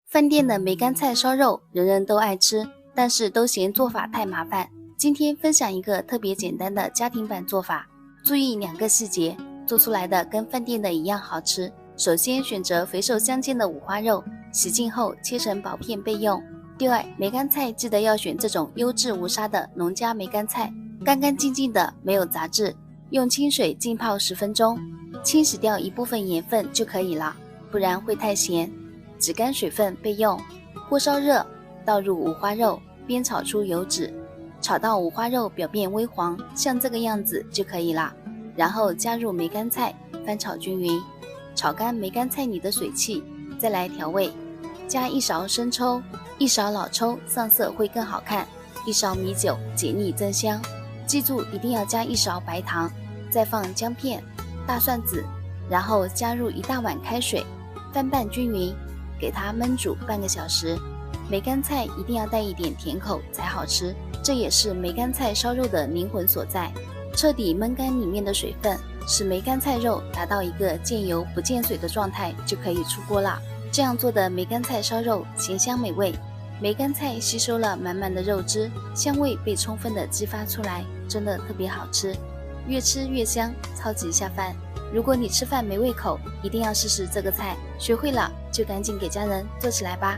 饭店的梅干菜烧肉人人都爱吃，但是都嫌做法太麻烦。今天分享一个特别简单的家庭版做法，注意2个细节，做出来的跟饭店的一样好吃。首先选择肥瘦相间的五花肉，洗净后切成薄片备用。第二，梅干菜记得要选这种优质无沙的农家梅干菜，干干净净的，没有杂质，用清水浸泡10分钟，清洗掉一部分盐分就可以了，不然会太咸。止干水分备用。锅烧热，倒入五花肉，煸炒出油脂，炒到五花肉表面微黄，像这个样子就可以了。然后加入梅干菜，翻炒均匀，炒干梅干菜里的水汽，再来调味，加1勺生抽，1勺老抽，上色会更好看，1勺米酒，解腻增香。记住一定要加1勺白糖，再放姜片、大蒜子，然后加入1大碗开水，翻拌均匀，给它焖煮半个小时。梅干菜一定要带一点甜口才好吃，这也是梅干菜烧肉的灵魂所在。彻底焖干里面的水分，使梅干菜肉达到一个见油不见水的状态，就可以出锅了。这样做的梅干菜烧肉咸香美味，梅干菜吸收了满满的肉汁，香味被充分的激发出来，真的特别好吃，越吃越香，超级下饭。如果你吃饭没胃口，一定要试试这个菜，学会了就赶紧给家人做起来吧。